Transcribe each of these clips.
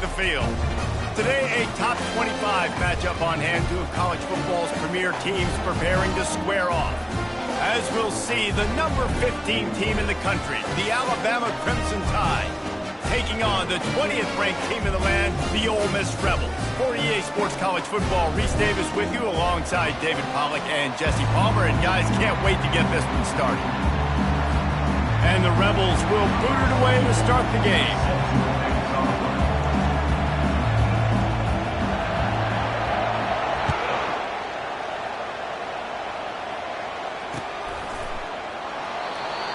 the field. Today, a top 25 matchup on hand, two of college football's premier teams preparing to square off. As we'll see, the number 15 team in the country, the Alabama Crimson Tide, taking on the 20th ranked team in the land, the Ole Miss Rebels. For EA Sports College Football, Reese Davis with you alongside David Pollack and Jesse Palmer. And guys, can't wait to get this one started. And the Rebels will boot it away to start the game.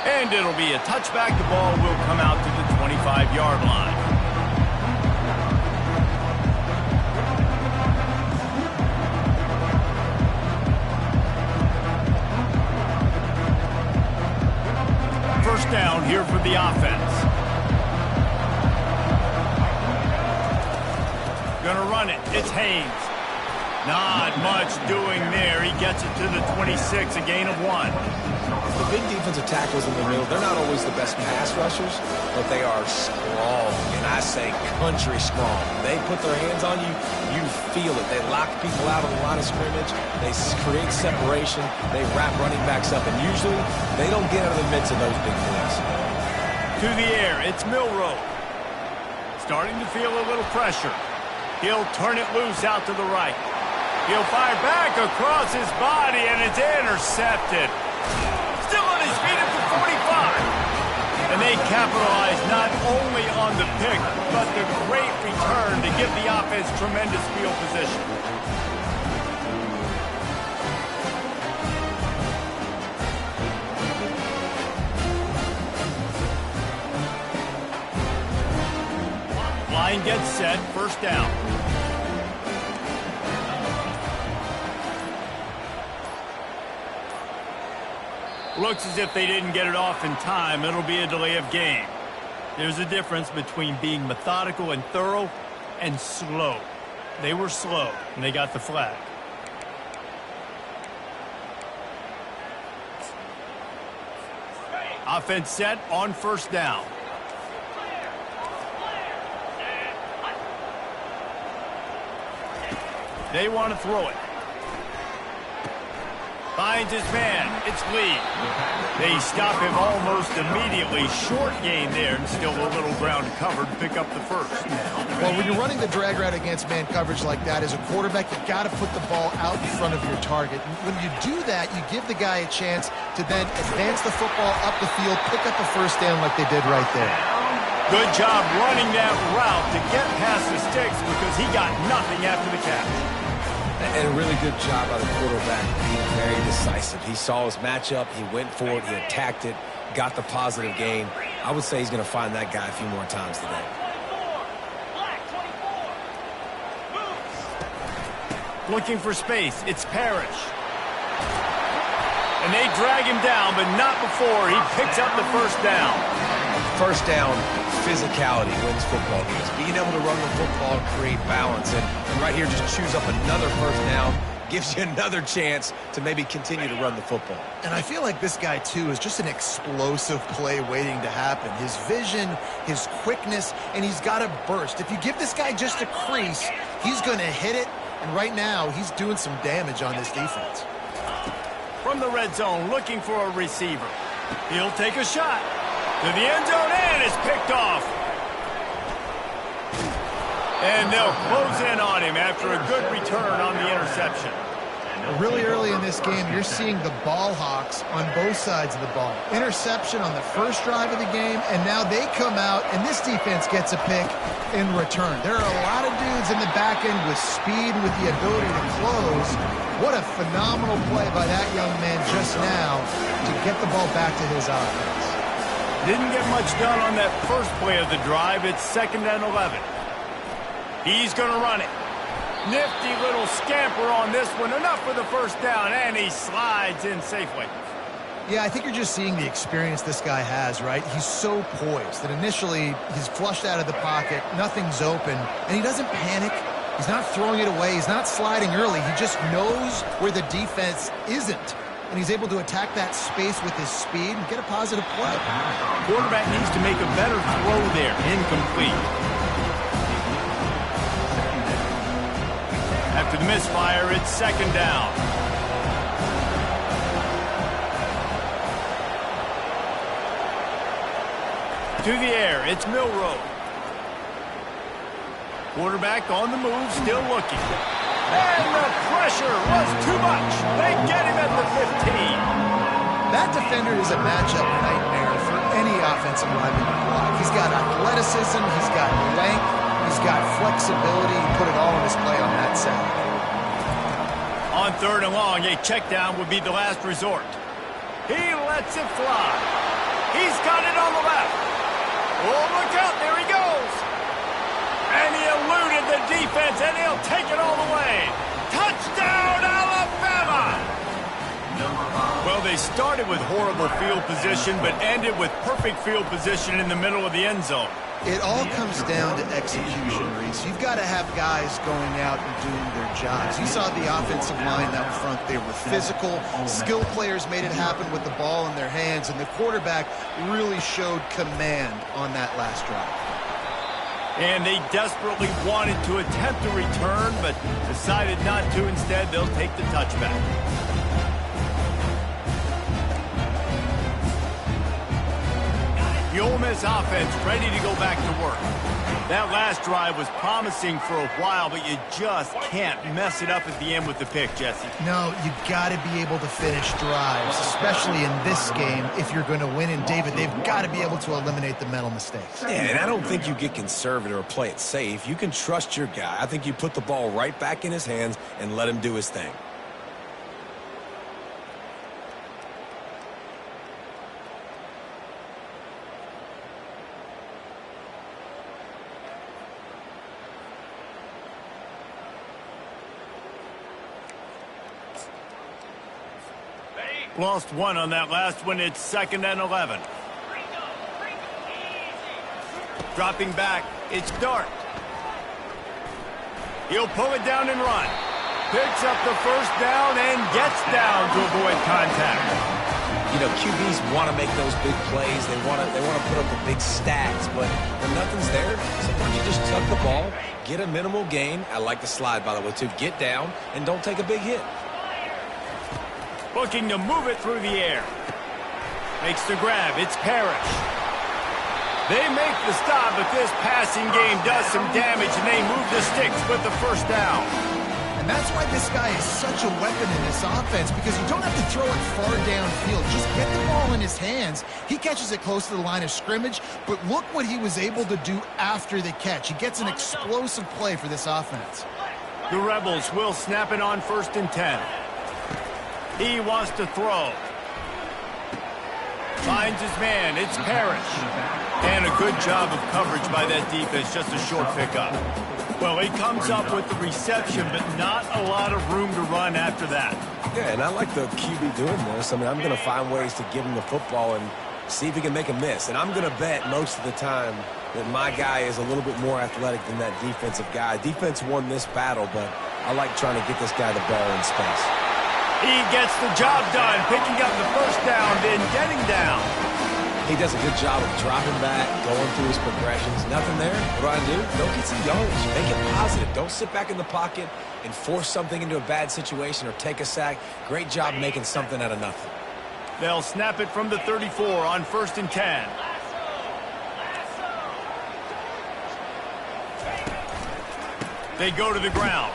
And it'll be a touchback. The ball will come out to the 25-yard line. First down here for the offense. Gonna run it. It's Haynes. Not much doing there. He gets it to the 26, a gain of 1. The big defensive tackles in the middle, they're not always the best pass rushers, but they are strong, and I say country strong. They put their hands on you, you feel it. They lock people out on the line of scrimmage. They create separation. They wrap running backs up, and usually they don't get out of the midst of those big boys. To the air, it's Milroe. Starting to feel a little pressure. He'll turn it loose out to the right. He'll fire back across his body, and it's intercepted. Still on his feet at the 45. And they capitalize not only on the pick, but the great return to give the offense tremendous field position. Line gets set, first down. Looks as if they didn't get it off in time. It'll be a delay of game. There's a difference between being methodical and thorough and slow. They were slow, and they got the flag. Offense set on first down. They want to throw it. Finds his man. It's Lee. They stop him almost immediately. Short gain there, and still a little ground covered to pick up the first. Well, when you're running the drag route against man coverage like that, as a quarterback, you've got to put the ball out in front of your target. When you do that, you give the guy a chance to then advance the football up the field, pick up a first down like they did right there. Good job running that route to get past the sticks because he got nothing after the catch. And a really good job by the quarterback being very decisive. He saw his matchup, he went for it, he attacked it, got the positive gain. I would say he's going to find that guy a few more times today. Looking for space, it's Parrish. And they drag him down, but not before he picks up the first down. First down, physicality wins football games. Being able to run the football, create balance, and right here just choose up another first down, gives you another chance to maybe continue to run the football. And I feel like this guy, too, is just an explosive play waiting to happen. His vision, his quickness, and he's got a burst. If you give this guy just a crease, he's going to hit it, and right now he's doing some damage on this defense. From the red zone, looking for a receiver. He'll take a shot. To the end zone, and it's picked off. And they'll close in on him after a good return on the interception. Really early in this game, you're seeing the ball hawks on both sides of the ball. Interception on the first drive of the game, and now they come out, and this defense gets a pick in return. There are a lot of dudes in the back end with speed, with the ability to close. What a phenomenal play by that young man just now to get the ball back to his offense. Didn't get much done on that first play of the drive. It's 2nd and 11. He's going to run it. Nifty little scamper on this one. Enough for the first down, and he slides in safely. Yeah, I think you're just seeing the experience this guy has, right? He's so poised that initially he's flushed out of the pocket, nothing's open, and he doesn't panic. He's not throwing it away. He's not sliding early. He just knows where the defense isn't. And he's able to attack that space with his speed and get a positive play. Quarterback needs to make a better throw there. Incomplete. Misfire, it's second down. To the air, it's Milroe. Quarterback on the move, still looking. And the pressure was too much. They get him at the 15. That defender is a matchup nightmare for any offensive lineman to block. He's got athleticism, he's got length, he's got flexibility. He put it all on display on that side. On third and long, a check down would be the last resort. He lets it fly. He's got it on the left. Oh, look out, there he goes. And he eluded the defense, and he'll take it all the way. Touchdown, Alabama! Well, they started with horrible field position, but ended with perfect field position in the middle of the end zone. It all comes down to execution, Reese. You've got to have guys going out and doing their jobs. You saw the offensive line out front. They were physical. Skilled players made it happen with the ball in their hands, and the quarterback really showed command on that last drive. And they desperately wanted to attempt a return, but decided not to. Instead, they'll take the touchback. The Ole Miss offense ready to go back to work. That last drive was promising for a while, but you just can't mess it up at the end with the pick, Jesse. No, you got to be able to finish drives, especially in this game if you're going to win. And, David, they've got to be able to eliminate the mental mistakes. Yeah, and I don't think you get conservative or play it safe. You can trust your guy. I think you put the ball right back in his hands and let him do his thing. Lost one on that last one. It's 2nd and 11. Dropping back, it's Dart. He'll pull it down and run. Picks up the first down and gets down to avoid contact. You know, QBs want to make those big plays. They want to put up the big stats, but when nothing's there, sometimes you just tuck the ball, get a minimal gain. I like the slide, by the way, too. Get down and don't take a big hit. Looking to move it through the air. Makes the grab. It's Parrish. They make the stop, but this passing game does some damage, and they move the sticks with the first down. And that's why this guy is such a weapon in this offense, because you don't have to throw it far downfield. Just get the ball in his hands. He catches it close to the line of scrimmage, but look what he was able to do after the catch. He gets an explosive play for this offense. The Rebels will snap it on 1st and 10. He wants to throw. Finds his man. It's Parrish. And a good job of coverage by that defense. Just a short pickup. Well, he comes up with the reception, but not a lot of room to run after that. Yeah, and I like the QB doing this. I mean, I'm going to find ways to give him the football and see if he can make a miss. And I'm going to bet most of the time that my guy is a little bit more athletic than that defensive guy. Defense won this battle, but I like trying to get this guy the ball in space. He gets the job done, picking up the first down, then getting down. He does a good job of dropping back, going through his progressions. Nothing there. What do? Go get some yards. Make it positive. Don't sit back in the pocket and force something into a bad situation or take a sack. Great job making something out of nothing. They'll snap it from the 34 on 1st and 10. They go to the ground.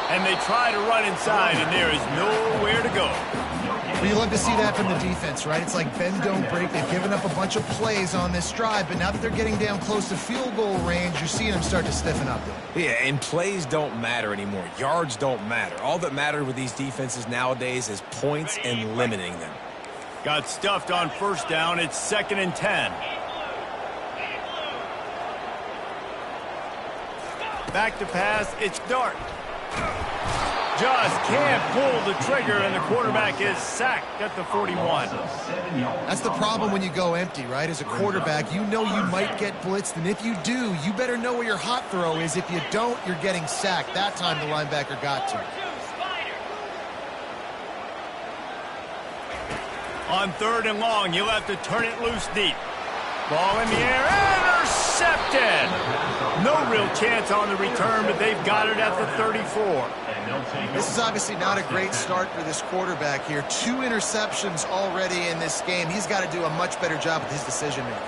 And they try to run inside, and there is nowhere to go. Well, you love to see that from the defense, right? It's like bend, don't break. They've given up a bunch of plays on this drive, but now that they're getting down close to field goal range, you're seeing them start to stiffen up. Yeah, and plays don't matter anymore. Yards don't matter. All that matters with these defenses nowadays is points and limiting them. Got stuffed on 1st down. It's 2nd and 10. Back to pass. It's Dart. Just can't pull the trigger, and the quarterback is sacked at the 41. That's the problem when you go empty, right? As a quarterback, you know you might get blitzed, and if you do, you better know where your hot throw is. If you don't, you're getting sacked. That time the linebacker got to. On 3rd and long, you'll have to turn it loose deep. Ball in the air, intercepted! intercepted. No real chance on the return, but they've got it at the 34. This is obviously not a great start for this quarterback here. 2 interceptions already in this game. He's got to do a much better job with his decision-making.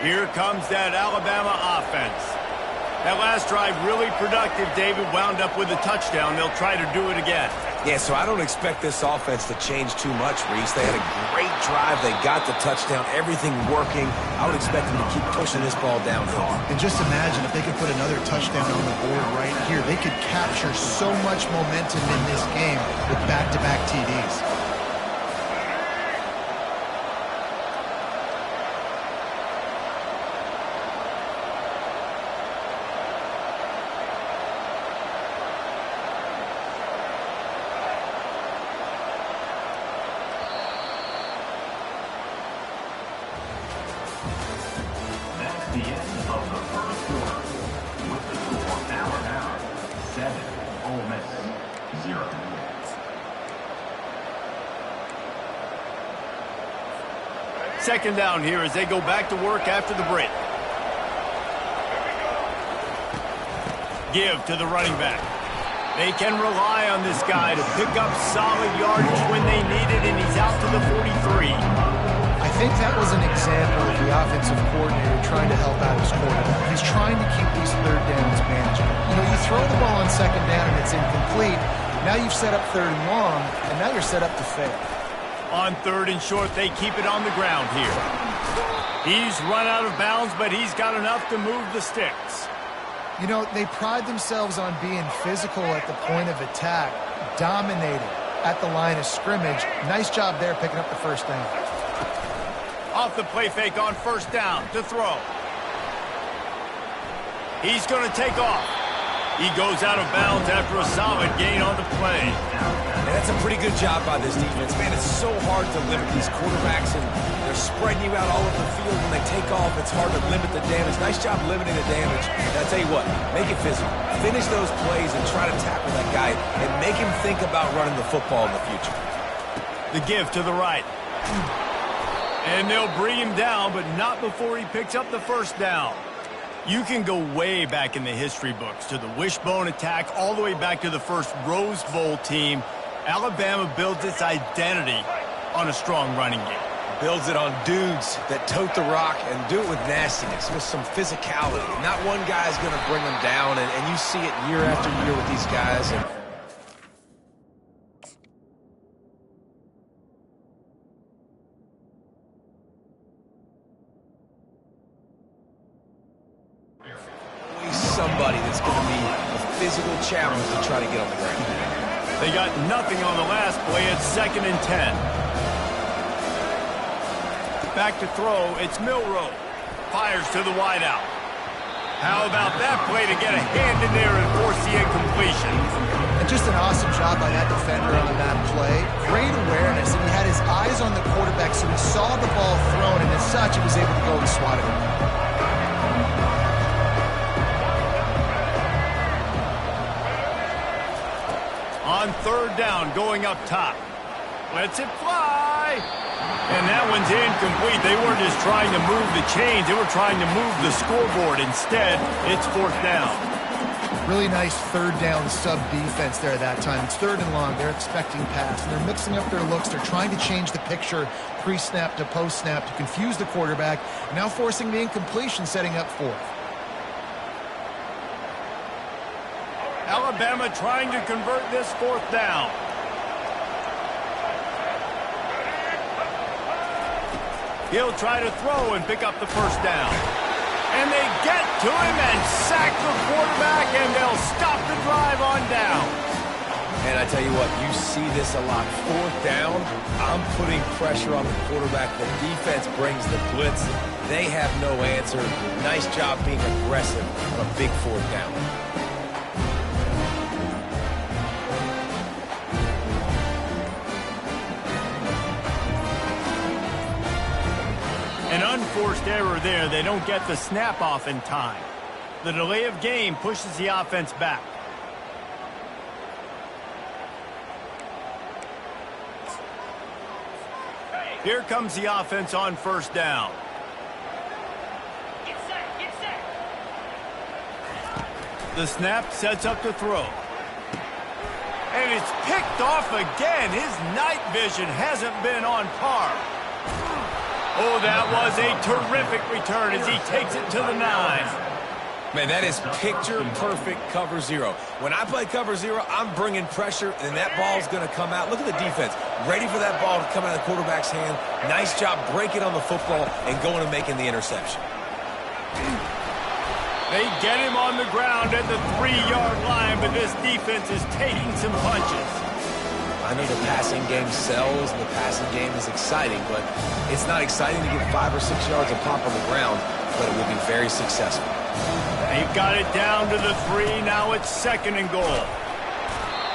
Here comes that Alabama offense. That last drive really productive. David wound up with a touchdown. They'll try to do it again. Yeah, so I don't expect this offense to change too much, Reese. They had a great drive. They got the touchdown. Everything working. I would expect them to keep pushing this ball downhill. And just imagine if they could put another touchdown on the board right here. They could capture so much momentum in this game with back-to-back TDs. The end of the first quarter. With the score now 7, Ole Miss 0. Second down here as they go back to work after the break. Give to the running back. They can rely on this guy to pick up solid yardage when they need it, and he's out to the 43. I think that was an example of the offensive coordinator trying to help out his quarterback. He's trying to keep these third downs manageable. You know, you throw the ball on second down and it's incomplete. Now you've set up third and long, and now you're set up to fail. On third and short, they keep it on the ground here. He's run out of bounds, but he's got enough to move the sticks. You know, they pride themselves on being physical at the point of attack, dominating at the line of scrimmage. Nice job there picking up the first down. Off the play fake on first down to throw. He's going to take off. He goes out of bounds after a solid gain on the play. And that's a pretty good job by this defense. Man, it's so hard to limit these quarterbacks, and they're spreading you out all over the field. When they take off, it's hard to limit the damage. Nice job limiting the damage. And I'll tell you what, make it physical. Finish those plays and try to tackle that guy and make him think about running the football in the future. The give to the right. And they'll bring him down, but not before he picks up the first down. You can go way back in the history books to the wishbone attack, all the way back to the first Rose Bowl team. Alabama builds its identity on a strong running game. Builds it on dudes that tote the rock and do it with nastiness, with some physicality. Not one guy's going to bring them down, and you see it year after year with these guys. And somebody that's going to be a physical challenge to try to get on the ground. They got nothing on the last play. It's 2nd and 10. Back to throw. It's Milroe. Fires to the wideout. How about that play to get a hand in there and force the incompletion? And just an awesome job by that defender on that play. Great awareness, and he had his eyes on the quarterback, so he saw the ball thrown, and as such, he was able to go and swat it. On third down, going up top. Lets it fly. And that one's incomplete. They weren't just trying to move the chains. They were trying to move the scoreboard. Instead, it's 4th down. Really nice third down sub-defense there that time. It's 3rd and long. They're expecting pass. And they're mixing up their looks. They're trying to change the picture pre-snap to post-snap to confuse the quarterback. Now forcing the incompletion, setting up 4th. Alabama trying to convert this 4th down. He'll try to throw and pick up the first down. And they get to him and sack the quarterback, and they'll stop the drive on down. And I tell you what, you see this a lot. 4th down, I'm putting pressure on the quarterback. The defense brings the blitz. They have no answer. Nice job being aggressive on a big 4th down. An unforced error there. They don't get the snap off in time. The delay of game pushes the offense back. Here comes the offense on first down. Get set, get set. The snap sets up the throw. And it's picked off again. His night vision hasn't been on par. Oh, that was a terrific return as he takes it to the 9. Man, that is picture-perfect cover zero. When I play cover zero, I'm bringing pressure, and that ball's going to come out. Look at the defense. Ready for that ball to come out of the quarterback's hand. Nice job breaking on the football and going and making the interception. They get him on the ground at the 3-yard line, but this defense is taking some punches. I know the passing game sells, and the passing game is exciting, but it's not exciting to get 5 or 6 yards of pop on the ground, but it will be very successful. They've got it down to the 3. Now it's 2nd and goal.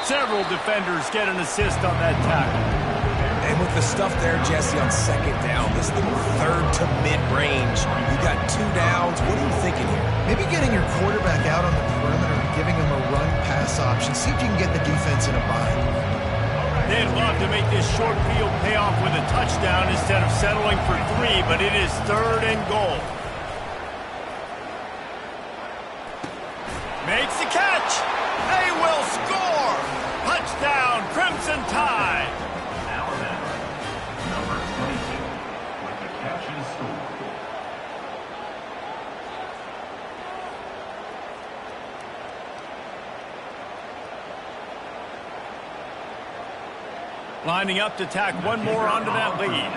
Several defenders get an assist on that tackle. And with the stuff there, Jesse, on 2nd down, this little 3rd to mid-range, you got 2 downs. What are you thinking here? Maybe getting your quarterback out on the perimeter and giving him a run-pass option. See if you can get the defense in a bind. They'd love to make this short field pay off with a touchdown instead of settling for 3, but it is 3rd and goal. Makes the catch. They will score. Touchdown, Crimson Tide. Now then, number 22 with the catch and score. Lining up to tack one more onto that lead.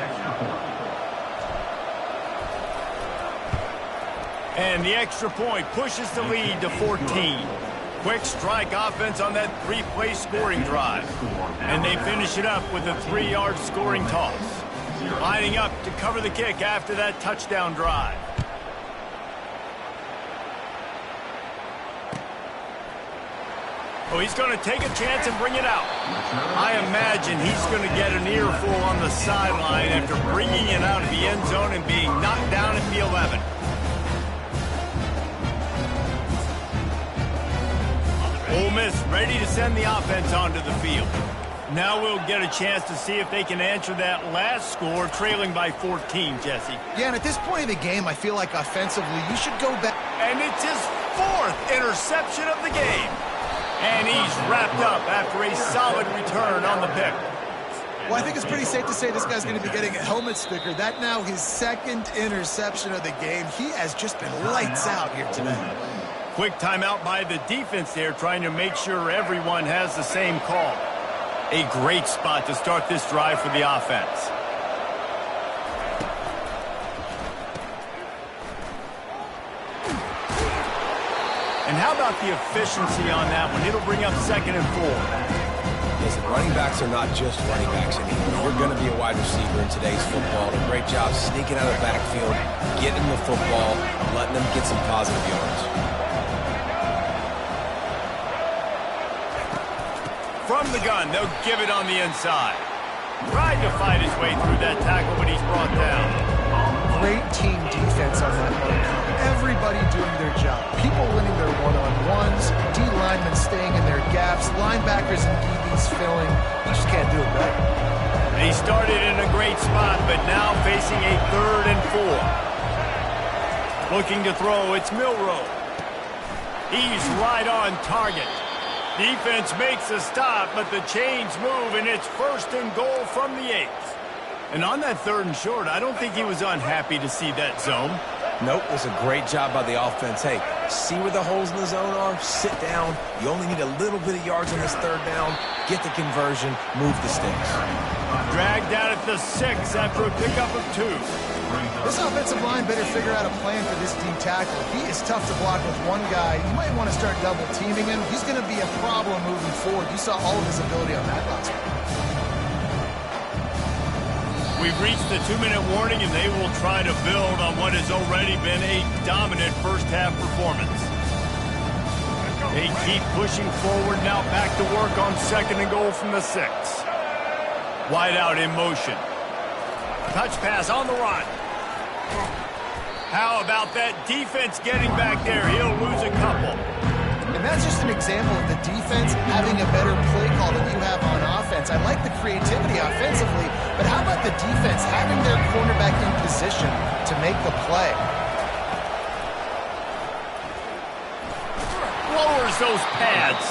And the extra point pushes the lead to 14. Quick strike offense on that 3-play scoring drive. And they finish it up with a 3-yard scoring toss. Lining up to cover the kick after that touchdown drive. Oh, he's going to take a chance and bring it out. I imagine he's going to get an earful on the sideline after bringing it out of the end zone and being knocked down at the 11. Ole Miss ready to send the offense onto the field. Now we'll get a chance to see if they can answer that last score, trailing by 14, Jesse. Yeah, and at this point of the game, I feel like offensively, you should go back. And it's his 4th interception of the game. And he's wrapped up after a solid return on the pick. Well, I think it's pretty safe to say this guy's going to be getting a helmet sticker. That now his 2nd interception of the game. He has just been lights out here today. Quick timeout by the defense there, trying to make sure everyone has the same call. A great spot to start this drive for the offense. And how about the efficiency on that one? It'll bring up 2nd and 4. Listen, running backs are not just running backs anymore. You're going to be a wide receiver in today's football. A great job sneaking out of the backfield, getting the football, letting them get some positive yards. From the gun, they'll give it on the inside. Tried to fight his way through that tackle, but he's brought down. Great team defense on that one. Everybody doing their job. People winning their one-on-ones, D-linemen staying in their gaps, linebackers and DBs filling. You just can't do it better. He started in a great spot, but now facing a 3rd and 4. Looking to throw, it's Milroe. He's right on target. Defense makes a stop, but the chains move, and it's 1st and goal from the 8. And on that 3rd and short, I don't think he was unhappy to see that zone. Nope, it was a great job by the offense. Hey, see where the holes in the zone are? Sit down. You only need a little bit of yards on this 3rd down. Get the conversion. Move the sticks. Dragged down at the 6 after a pickup of 2. This offensive line better figure out a plan for this D tackle. He is tough to block with one guy. You might want to start double teaming him. He's going to be a problem moving forward. You saw all of his ability on that last one. We've reached the 2-minute warning, and they will try to build on what has already been a dominant first-half performance. They keep pushing forward, now back to work on 2nd and goal from the 6. Wide out in motion. Touch pass on the run. How about that defense getting back there? He'll lose a couple. And that's just an example of the defense having a better play call than you have on offense. I like the creativity offensively, but how about the defense having their cornerback in position to make the play? Lowers those pads.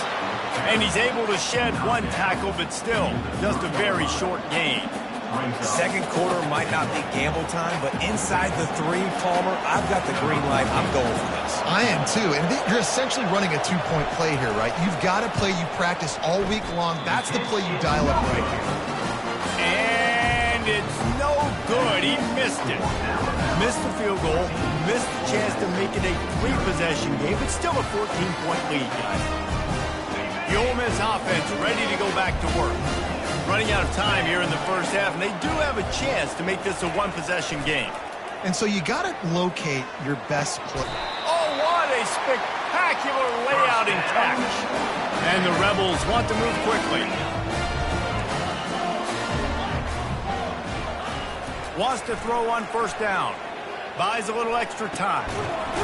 And he's able to shed one tackle, but still, just a very short gain. Second quarter might not be gamble time, but inside the 3, Palmer, I've got the green light. I'm going for this. I am too, and you're essentially running a 2-point play here, right? You've got a play you practice all week long. That's the play you dial up right here. And it's no good. He missed it. Missed the field goal, missed the chance to make it a 3-possession game, but still a 14-point lead, guys. The Ole Miss offense ready to go back to work. Running out of time here in the first half, and they do have a chance to make this a 1-possession game. And so you got to locate your best play. Oh, what a spectacular layout and catch. And the Rebels want to move quickly. Wants to throw on first down. Buys a little extra time.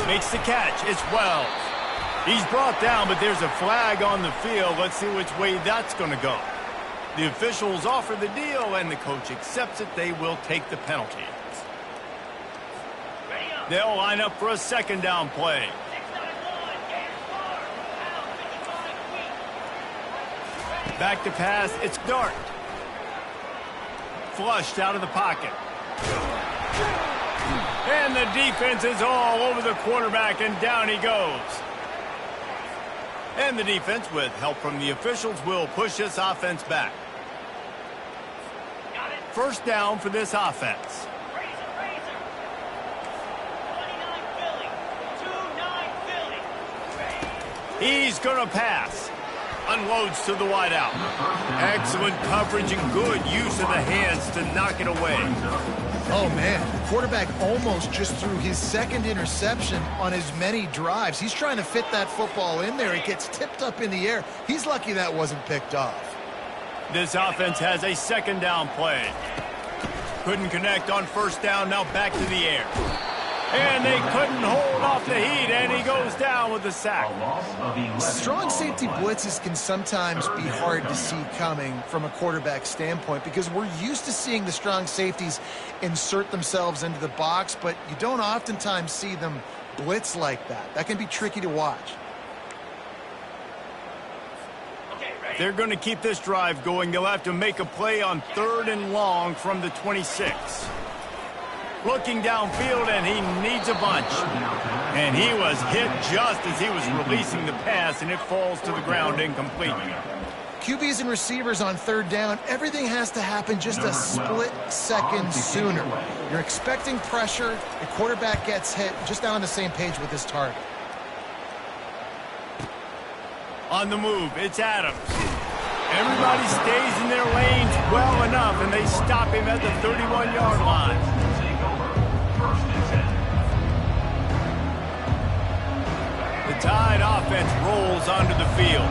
Makes the catch. It's Wells. He's brought down, but there's a flag on the field. Let's see which way that's going to go. The officials offer the deal, and the coach accepts it. They will take the penalty. They'll line up for a second down play. Back to pass. It's Dart. Flushed out of the pocket. And the defense is all over the quarterback, and down he goes. And the defense, with help from the officials, will push this offense back. First down for this offense. He's going to pass. Unloads to the wideout. Excellent coverage and good use of the hands to knock it away. Oh, man. The quarterback almost just threw his second interception on as many drives. He's trying to fit that football in there. It gets tipped up in the air. He's lucky that wasn't picked off. This offense has a second down play. Couldn't connect on first down. Now back to the air. And they couldn't hold off the heat, and he goes down with a sack. Strong safety blitzes can sometimes be hard to see coming from a quarterback standpoint because we're used to seeing the strong safeties insert themselves into the box, but you don't oftentimes see them blitz like that. That can be tricky to watch. They're going to keep this drive going. They'll have to make a play on 3rd and long from the 26. Looking downfield, and he needs a bunch. And he was hit just as he was releasing the pass, and it falls to the ground incomplete. QBs and receivers on 3rd down, everything has to happen just a split second sooner. You're expecting pressure, the quarterback gets hit, just not on the same page with his target. On the move, it's Adams. Everybody stays in their lanes well enough, and they stop him at the 31-yard line. The Tide offense rolls onto the field.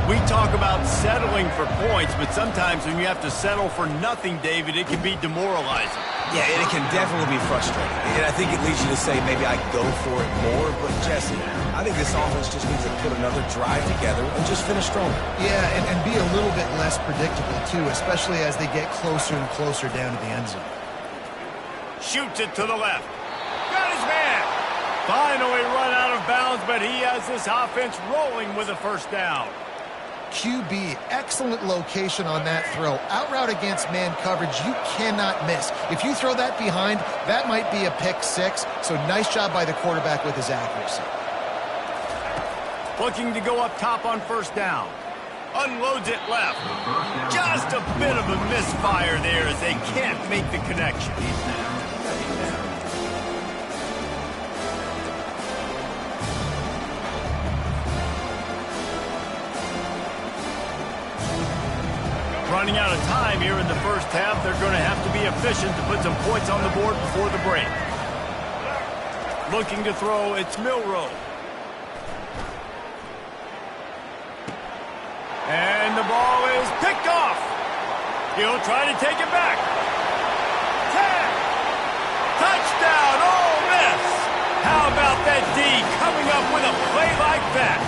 We talk about settling for points, but sometimes when you have to settle for nothing, David, it can be demoralizing. Yeah, and it can definitely be frustrating. And I think it leads you to say maybe I go for it more. But, Jesse, I think this offense just needs to put another drive together and just finish stronger. Yeah, and be a little bit less predictable, too, especially as they get closer and closer down to the end zone. Shoots it to the left. Got his man. Finally run out of bounds, but he has this offense rolling with a first down. QB, excellent location on that throw. Out route against man coverage, you cannot miss. If you throw that behind, that might be a pick 6. So nice job by the quarterback with his accuracy. Looking to go up top on first down. Unloads it left. Just a bit of a misfire there as they can't make the connection. Running out of time here in the first half. They're going to have to be efficient to put some points on the board before the break. Looking to throw, it's Milroe. And the ball is picked off. He'll try to take it back. 10. Touchdown, Ole Miss. How about that D coming up with a play like that?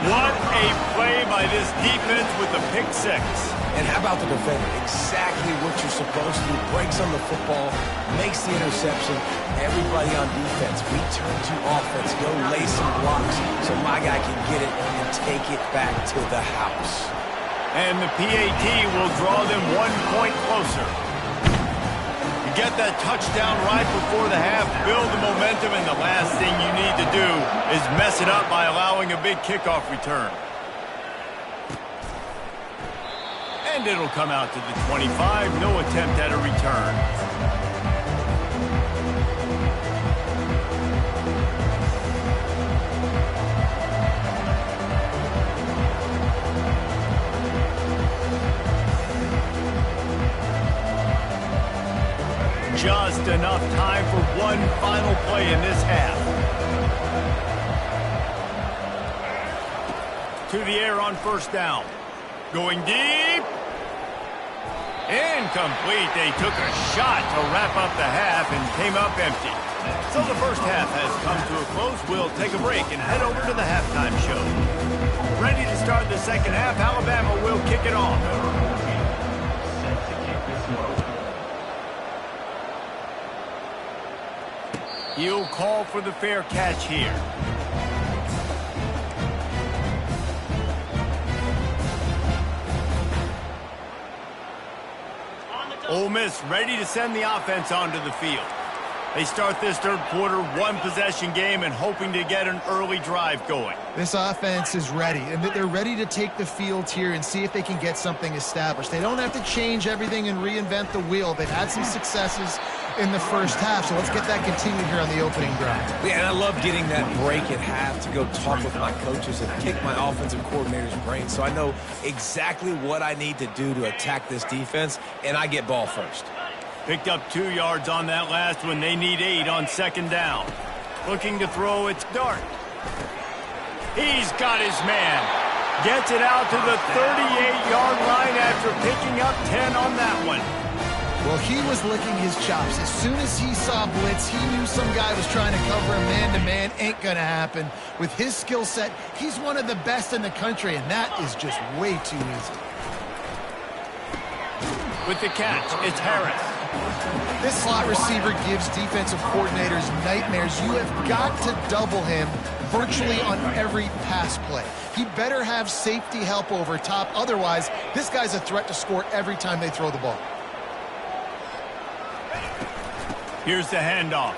What a play by this defense with the pick six. And how about the defender? Exactly what you're supposed to do. Breaks on the football, makes the interception. Everybody on defense, we turn to offense. Go lay some blocks so my guy can get it and take it back to the house. And the PAT will draw them 1 point closer. You get that touchdown right before the half, build the momentum, and the last thing you need to do is mess it up by allowing a big kickoff return. And it'll come out to the 25, no attempt at a return. Just enough time for one final play in this half. To the air on first down. Going deep. Incomplete. They took a shot to wrap up the half and came up empty. So the first half has come to a close. We'll take a break and head over to the halftime show. Ready to start the second half. Alabama will kick it off. Set to kick this one away. He'll call for the fair catch here. Ole Miss ready to send the offense onto the field. They start this third quarter one-possession game and hoping to get an early drive going. This offense is ready, and they're ready to take the field here and see if they can get something established. They don't have to change everything and reinvent the wheel. They've had some successes in the first half, so let's get that continued here on the opening drive. Yeah, and I love getting that break at half to go talk with my coaches and kick my offensive coordinator's brain so I know exactly what I need to do to attack this defense, and I get ball first. Picked up 2 yards on that last one. They need 8 on second down. Looking to throw, it's Dart. He's got his man. Gets it out to the 38-yard line after picking up 10 on that one. Well, he was licking his chops. As soon as he saw blitz, he knew some guy was trying to cover him man-to-man. Ain't gonna happen. With his skill set, he's one of the best in the country, and that is just way too easy. With the catch, it's Harris. This slot receiver gives defensive coordinators nightmares. You have got to double him virtually on every pass play. He better have safety help over top. Otherwise, this guy's a threat to score every time they throw the ball. Here's the handoff.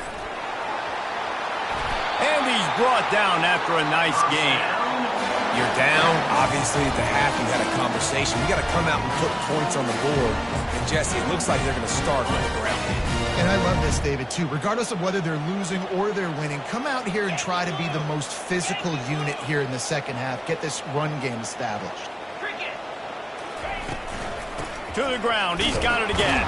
And he's brought down after a nice game. You're down. Obviously, at the half, you had a conversation. You got to come out and put points on the board. And, Jesse, it looks like they're going to start with the ground. And I love this, David, too. Regardless of whether they're losing or they're winning, come out here and try to be the most physical unit here in the second half. Get this run game established. To the ground. He's got it again.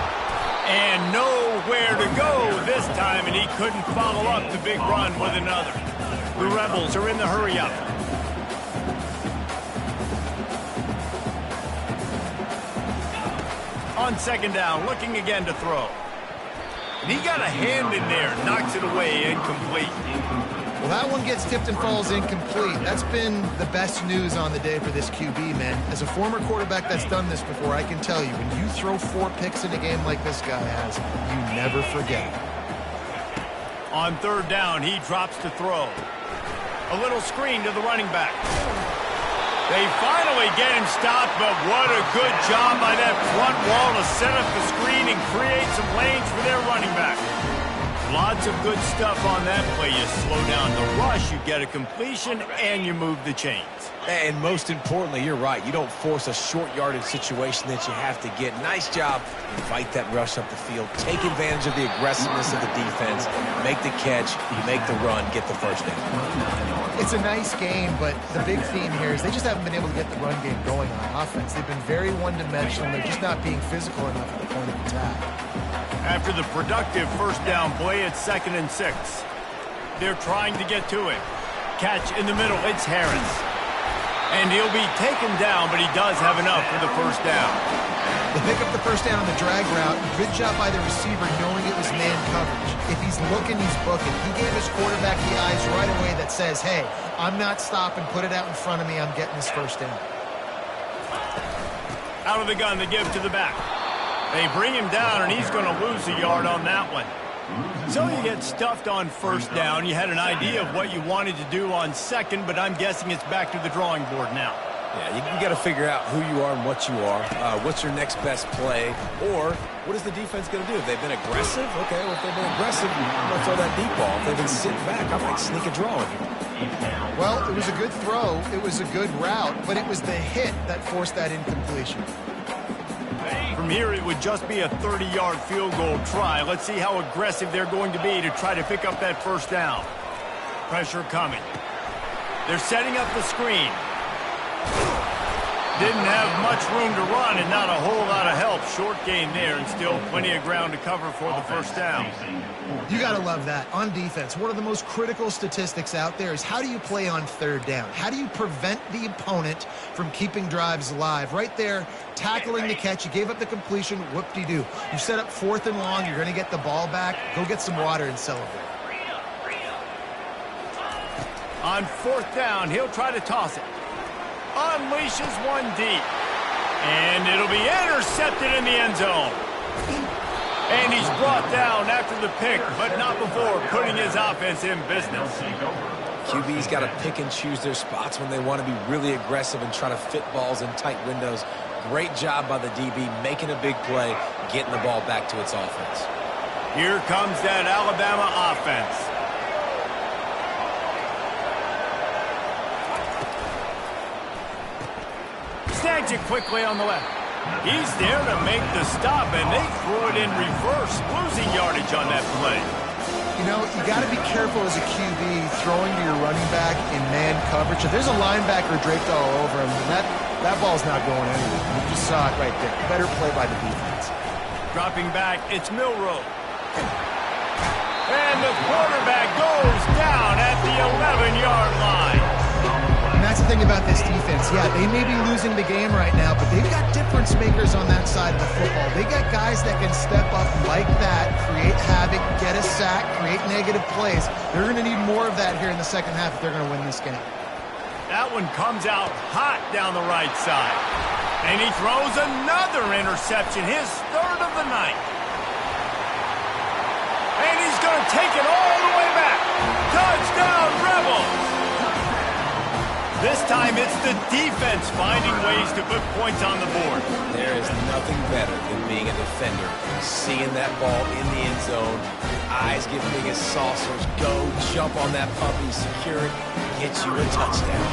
And nowhere to go this time, and he couldn't follow up the big run with another. The Rebels are in the hurry-up. On second down, looking again to throw. And he got a hand in there, knocks it away, incomplete. Well, that one gets tipped and falls incomplete. That's been the best news on the day for this QB, man. As a former quarterback that's done this before, I can tell you, when you throw 4 picks in a game like this guy has, you never forget. On third down, he drops to throw. A little screen to the running back. They finally get him stopped, but what a good job by that front wall to set up the screen and create some lanes for their running back. Lots of good stuff on that play. You slow down the rush, you get a completion, and you move the chains. And most importantly, you're right. You don't force a short yardage situation that you have to get. Nice job. Invite that rush up the field. Take advantage of the aggressiveness of the defense. Make the catch, make the run, get the first down. It's a nice game, but the big theme here is they just haven't been able to get the run game going on offense. They've been very one-dimensional. They're just not being physical enough at the point of attack. After the productive first down play, it's 2nd and 6. They're trying to get to it. Catch in the middle, it's Harris. And he'll be taken down, but he does have enough for the first down. They pick up the first down on the drag route. Good job by the receiver knowing it was man coverage. If he's looking, he's booking. He gave his quarterback the eyes right away that says, hey, I'm not stopping. Put it out in front of me. I'm getting this first down. Out of the gun, they give to the back. They bring him down, and he's going to lose a yard on that one. So you get stuffed on first down. You had an idea of what you wanted to do on second, but I'm guessing it's back to the drawing board now. Yeah, you got to figure out who you are and what you are. What's your next best play? Or what is the defense going to do? If they've been aggressive, okay, well, if they've been aggressive, I'm going to throw that deep ball. If they've been sitting back, I might sneak a draw in here. Well, it was a good throw. It was a good route, but it was the hit that forced that incompletion. From here, it would just be a 30-yard field goal try. Let's see how aggressive they're going to be to try to pick up that first down. Pressure coming. They're setting up the screen. Didn't have much room to run and not a whole lot of help. Short gain there and still plenty of ground to cover for the first down. You got to love that. On defense, one of the most critical statistics out there is how do you play on third down? How do you prevent the opponent from keeping drives alive? Right there, tackling the catch. You gave up the completion. Whoop-de-doo. You set up 4th and long. You're going to get the ball back. Go get some water and celebrate. On 4th down, he'll try to toss it. Unleashes one deep. And it'll be intercepted in the end zone. And he's brought down after the pick, but not before putting his offense in business. QB's got to pick and choose their spots when they want to be really aggressive and try to fit balls in tight windows. Great job by the DB making a big play, getting the ball back to its offense. Here comes that Alabama offense. Snags it quickly on the left. He's there to make the stop, and they threw it in reverse, losing yardage on that play. You know, you got to be careful as a QB throwing to your running back in man coverage. If there's a linebacker draped all over him, then that ball's not going anywhere. You just saw it right there. Better play by the defense. Dropping back, it's Milroe. And the quarterback goes down at the 11-yard line. And that's the thing about this defense. Yeah, they may be losing the game right now, but they've got difference makers on that side of the football. They got guys that can step up like that, create havoc, get a sack, create negative plays. They're going to need more of that here in the second half if they're going to win this game. That one comes out hot down the right side. And he throws another interception, his 3rd of the night. And he's going to take it all the way back. Touchdown, Rebels! This time it's the defense finding ways to put points on the board. There is nothing better than being a defender. Seeing that ball in the end zone, eyes get big as saucers, go, jump on that puppy, secure it, get you a touchdown.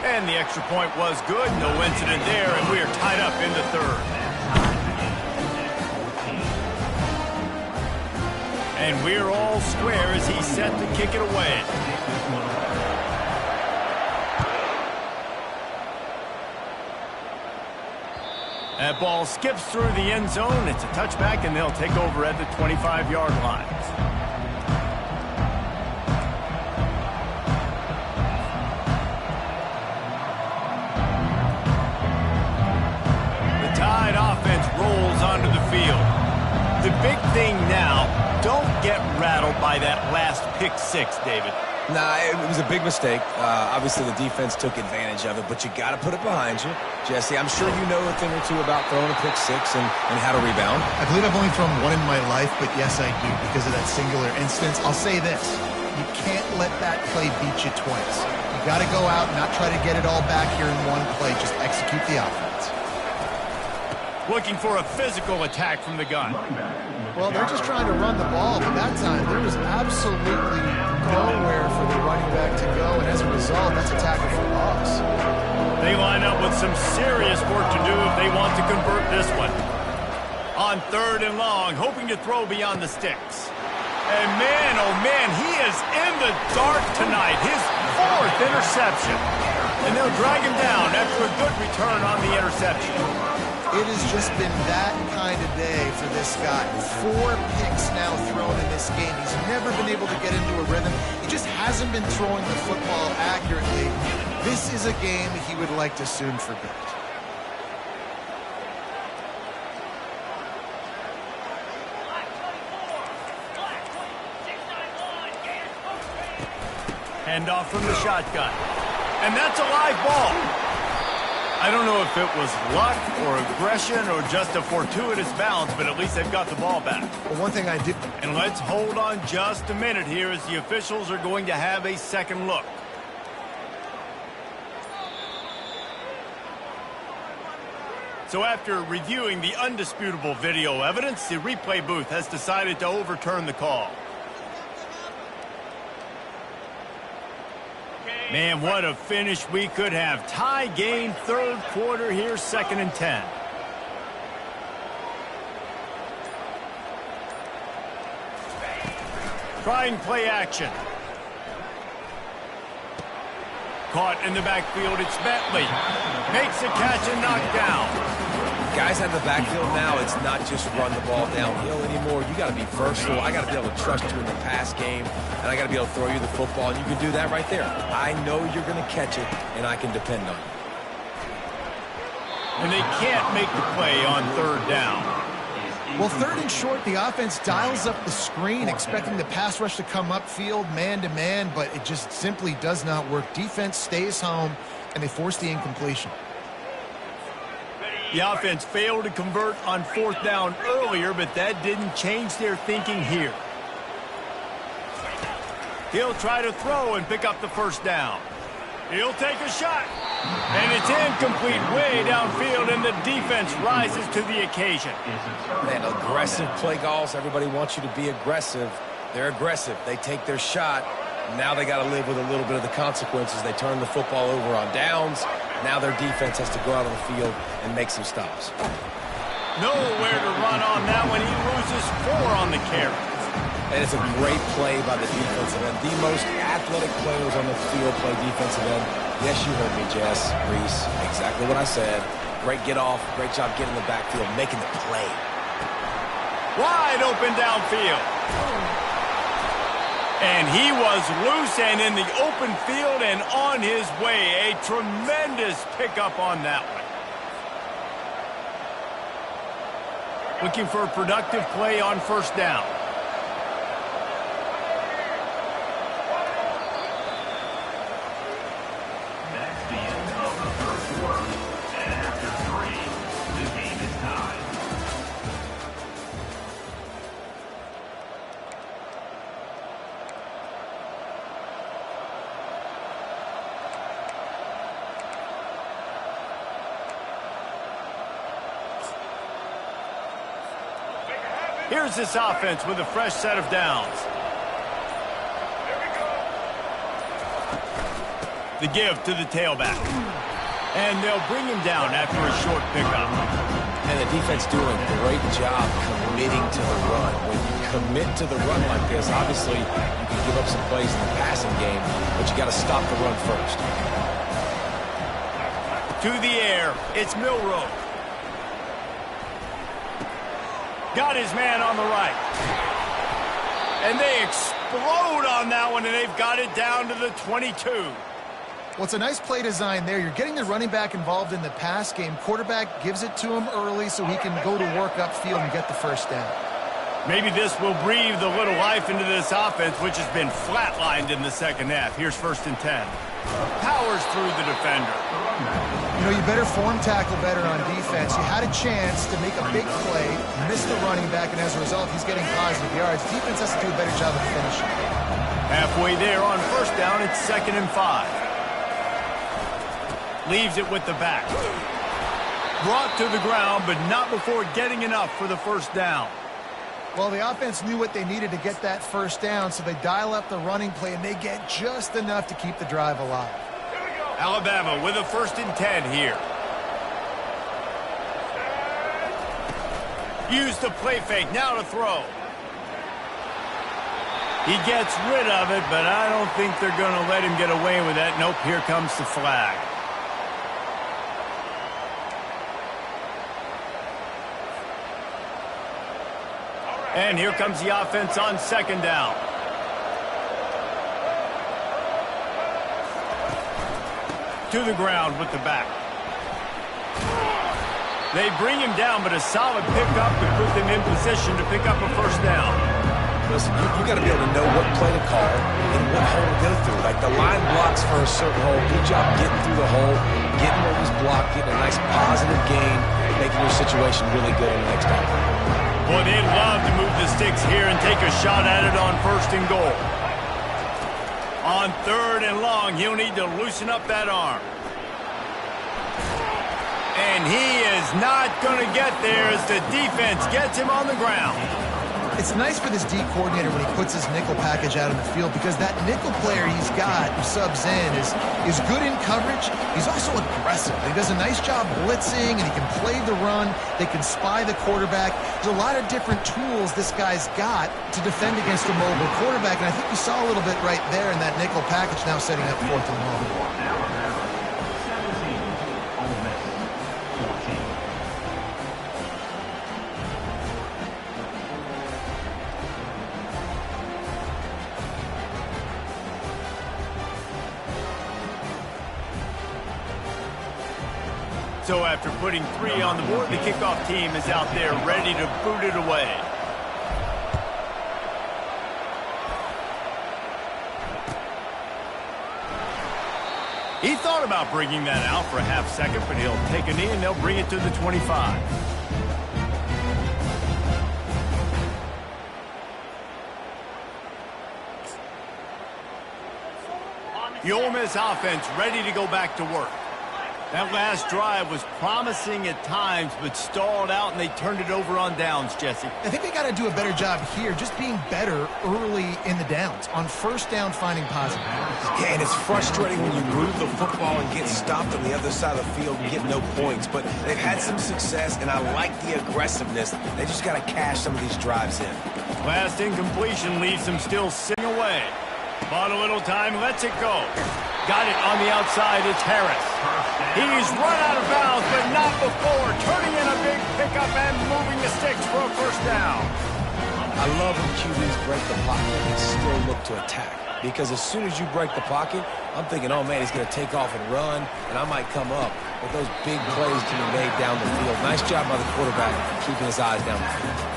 And the extra point was good, no incident there, and we are tied up in the 3rd. And we're all square as he's set to kick it away. That ball skips through the end zone. It's a touchback, and they'll take over at the 25-yard line. The Tide offense rolls onto the field. The big thing now, don't get rattled by that last pick-6, David. Nah, it was a big mistake. Obviously, the defense took advantage of it, but you got to put it behind you. Jesse, I'm sure you know a thing or two about throwing a pick-6 and how to rebound. I believe I've only thrown one in my life, but yes, I do because of that singular instance. I'll say this. You can't let that play beat you twice. You got to go out and not try to get it all back here in one play. Just execute the offense. Looking for a physical attack from the gun. Well, they're just trying to run the ball, but that time there was absolutely nowhere for the running back to go, and as a result, that's a tackle for loss. They line up with some serious work to do if they want to convert this one. On 3rd and long, hoping to throw beyond the sticks. And man, oh man, he is in the dark tonight. His 4th interception. And they'll drag him down after a good return on the interception. It has just been that kind of day for this guy. 4 picks now thrown in this game. He's never been able to get into a rhythm. He just hasn't been throwing the football accurately. This is a game he would like to soon forget. Handoff from the shotgun. And that's a live ball. I don't know if it was luck or aggression or just a fortuitous bounce, but at least they've got the ball back. Well, one thing I did... And let's hold on just a minute here as the officials are going to have a second look. So after reviewing the undisputable video evidence, the replay booth has decided to overturn the call. Man, what a finish we could have. Tie game, third quarter here, 2nd and 10. Trying play action. Caught in the backfield, it's Bentley. Makes a catch and knocked down. Guys out of the backfield now, it's not just run the ball downhill anymore. You got to be versatile. I got to be able to trust you in the pass game, and I got to be able to throw you the football, and you can do that right there. I know you're going to catch it, and I can depend on it. And they can't make the play on 3rd down. Well, 3rd and short, the offense dials up the screen, expecting the pass rush to come upfield, man-to-man, but it just simply does not work. Defense stays home, and they force the incompletion. The offense failed to convert on 4th down earlier, but that didn't change their thinking here. He'll try to throw and pick up the 1st down. He'll take a shot. And it's incomplete way downfield, and the defense rises to the occasion. Man, aggressive play calls. Everybody wants you to be aggressive. They're aggressive. They take their shot. Now they got to live with a little bit of the consequences. They turn the football over on downs. Now their defense has to go out on the field and make some stops. Nowhere to run on that one. He loses 4 on the carry. And it's a great play by the defensive end. The most athletic players on the field play defensive end. Yes, you heard me, Jess, Reese. Exactly what I said. Great get off. Great job getting in the backfield, making the play. Wide open downfield. And he was loose and in the open field and on his way. A tremendous pickup on that one. Looking for a productive play on 1st down. That's the end of the 3rd quarter. And after 3, the game is tied. Here's this offense with a fresh set of downs. The give to the tailback. And they'll bring him down after a short pickup. And the defense doing a great job committing to the run. When you commit to the run like this, obviously you can give up some plays in the passing game, but you got to stop the run first. To the air, it's Milroe. Got his man on the right. And they explode on that one, and they've got it down to the 22. Well, it's a nice play design there. You're getting the running back involved in the pass game. Quarterback gives it to him early so he can go to work upfield and get the 1st down. Maybe this will breathe a little life into this offense, which has been flatlined in the 2nd half. Here's 1st and 10. Powers through the defender. You know, you better form tackle better on defense. You had a chance to make a big play, missed the running back, and as a result, he's getting positive yards. Defense has to do a better job of finishing. Halfway there on 1st down, it's 2nd and 5. Leaves it with the back. Brought to the ground, but not before getting enough for the 1st down. Well, the offense knew what they needed to get that 1st down, so they dial up the running play, and they get just enough to keep the drive alive. Alabama with a 1st and 10 here. Use the play fake, now to throw. He gets rid of it, but I don't think they're going to let him get away with that. Nope, here comes the flag. And here comes the offense on 2nd down. to the ground with the back. They bring him down, but a solid pickup to put them in position to pick up a first down. Listen, you got to be able to know what play to call and what hole to go through. Like the line blocks for a certain hole. Good job getting through the hole, getting where he's blocked, getting a nice positive gain, making your situation really good on the next down. Boy, they'd love to move the sticks here and take a shot at it on 1st and goal. On 3rd and long, he'll need to loosen up that arm. And he is not going to get there as the defense gets him on the ground. It's nice for this D coordinator when he puts his nickel package out on the field, because that nickel player he's got who subs in is good in coverage. He's also aggressive. He does a nice job blitzing, and he can play the run. They can spy the quarterback. There's a lot of different tools this guy's got to defend against a mobile quarterback, and I think you saw a little bit right there in that nickel package, now setting up 4th and long. So after putting 3 on the board, the kickoff team is out there ready to boot it away. He thought about bringing that out for a half second, but he'll take a knee and they'll bring it to the 25. The Ole Miss offense ready to go back to work. That last drive was promising at times, but stalled out, and they turned it over on downs, Jesse. I think they got to do a better job here, just being better early in the downs. On 1st down, finding positive. Yeah, and it's frustrating when you move the football and get stopped on the other side of the field and get no points. But they've had some success, and I like the aggressiveness. They just got to cash some of these drives in. Last incompletion leaves them still sitting away. Bought a little time, lets it go. Got it on the outside, it's Harris. He's run out of bounds, but not before turning in a big pickup and moving the sticks for a first down. I love when QBs break the pocket and still look to attack. Because as soon as you break the pocket, I'm thinking, oh man, he's going to take off and run, and I might come up. But those big plays can be made down the field. Nice job by the quarterback keeping his eyes down the field.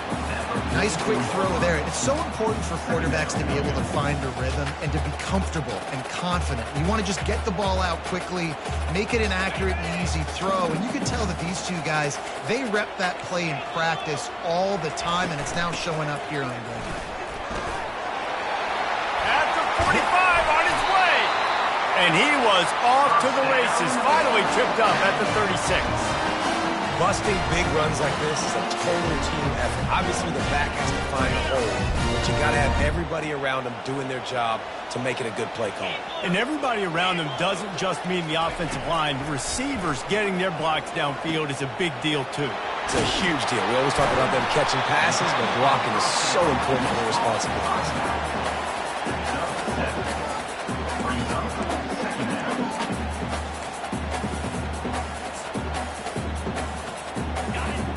Nice quick throw there. It's so important for quarterbacks to be able to find a rhythm and to be comfortable and confident. You want to just get the ball out quickly, make it an accurate and easy throw. And you can tell that these two guys, they rep that play in practice all the time, and it's now showing up here on game. At the 45 on his way. And he was off to the races, finally tripped up at the 36. Busting big runs like this is a total team effort. Obviously, the back has to find a hole, but you got to have everybody around them doing their job to make it a good play call. And everybody around them doesn't just mean the offensive line. The receivers getting their blocks downfield is a big deal, too. It's a huge deal. We always talk about them catching passes, but blocking is so important for their responsibilities.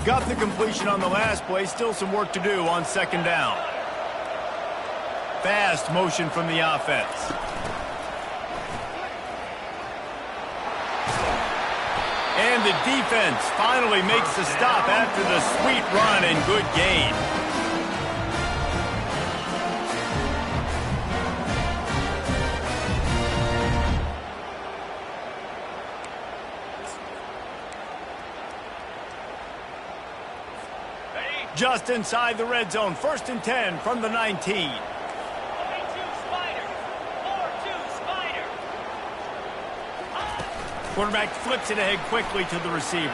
Got the completion on the last play. Still some work to do on 2nd down. Fast motion from the offense. And the defense finally makes the stop after the sweet run and good gain. Just inside the red zone. 1st and 10 from the 19. Quarterback flips it ahead quickly to the receiver.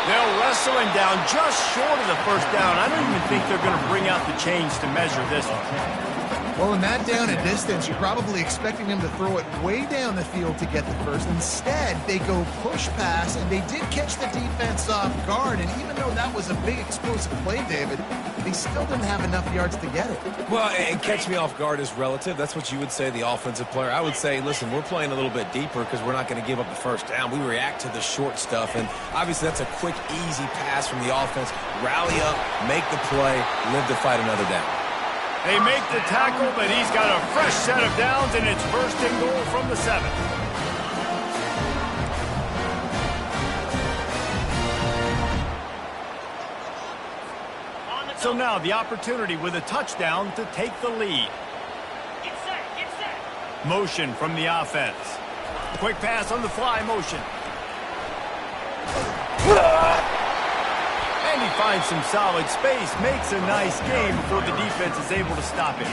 They'll wrestle him down just short of the first down. I don't even think they're going to bring out the chains to measure this one. Well, in that down and distance, you're probably expecting them to throw it way down the field to get the first. Instead, they go push pass, and they did catch the defense off guard. And even though that was a big explosive play, David, they still didn't have enough yards to get it. Well, and catch me off guard is relative. That's what you would say, the offensive player. I would say, listen, we're playing a little bit deeper because we're not going to give up the first down. We react to the short stuff, and obviously that's a quick, easy pass from the offense. Rally up, make the play, live to fight another down. They make the tackle, but he's got a fresh set of downs, and it's 1st and goal from the 7. So now the opportunity with a touchdown to take the lead. Get set. Motion from the offense. Quick pass on the fly motion. And he finds some solid space, makes a nice game before the defense is able to stop him.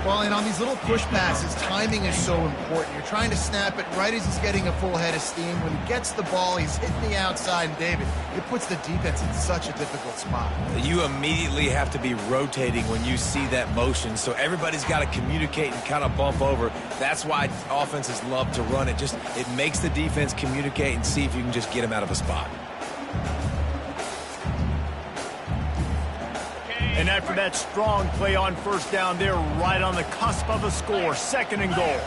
Well, and on these little push passes, timing is so important. You're trying to snap it right as he's getting a full head of steam. When he gets the ball, he's hitting the outside, and David, it puts the defense in such a difficult spot. You immediately have to be rotating when you see that motion, so everybody's got to communicate and kind of bump over. That's why offenses love to run it. It makes the defense communicate and see if you can just get him out of a spot. And after that strong play on first down, they're right on the cusp of a score. 2nd and goal.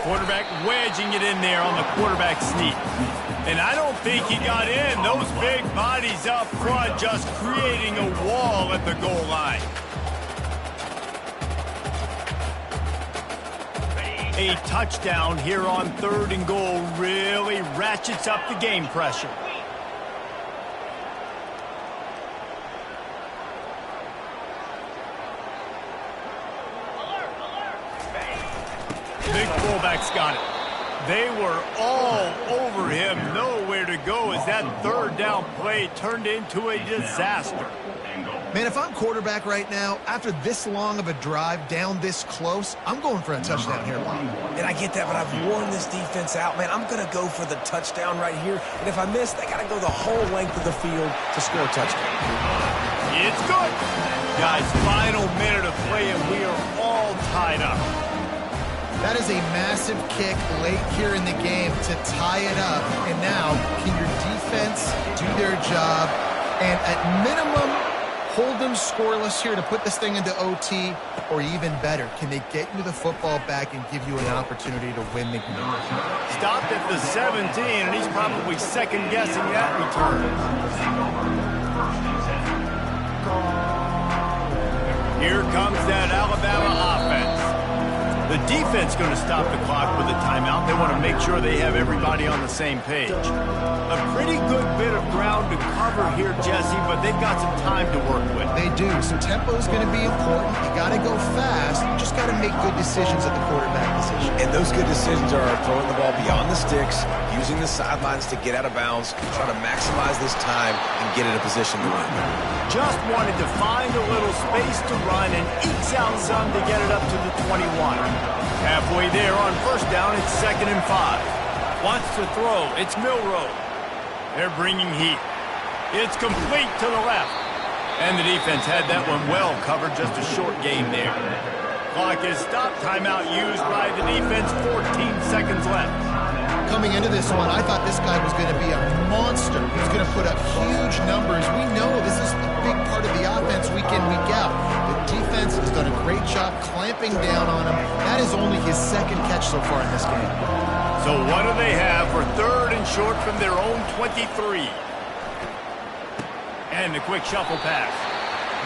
Quarterback wedging it in there on the quarterback sneak. And I don't think he got in. Those big bodies up front just creating a wall at the goal line. A touchdown here on 3rd and goal really ratchets up the game pressure. Big fullback's got it. They were all over him. Nowhere to go as that 3rd down play turned into a disaster. Man, if I'm quarterback right now, after this long of a drive down this close, I'm going for a touchdown here, Bob. And I get that, but I've worn this defense out, man. I'm going to go for the touchdown right here. And if I miss, they got to go the whole length of the field to score a touchdown. It's good. Guys, final minute of play, and we are all tied up. That is a massive kick late here in the game to tie it up. And now, can your defense do their job and at minimum hold them scoreless here to put this thing into OT, or even better, can they get you the football back and give you an opportunity to win the game? Stopped at the 17, and he's probably second-guessing that return. Here comes that Alabama offense. The defense going to stop the clock with a timeout. They want to make sure they have everybody on the same page. A pretty good bit of ground to cover here, Jesse, but they've got some time to work with. They do. So tempo is going to be important. You got to go fast. You just got to make good decisions at the quarterback position. And those good decisions are throwing the ball beyond the sticks, using the sidelines to get out of bounds, trying to maximize this time and get in a position to win. Just wanted to find a little space to run and ekes out some to get it up to the 21. Halfway there on first down, it's 2nd and 5. Wants to throw. It's Milroe. They're bringing heat. It's complete to the left. And the defense had that one well covered. Just a short game there. Clock is stopped. Timeout used by the defense. 14 seconds left. Coming into this one, I thought this guy was going to be a monster. He was going to put up huge numbers. We know this is a big part of the offense week in, week out. The defense has done a great job clamping down on him. That is only his 2nd catch so far in this game. So what do they have for 3rd and short from their own 23? And the quick shuffle pass.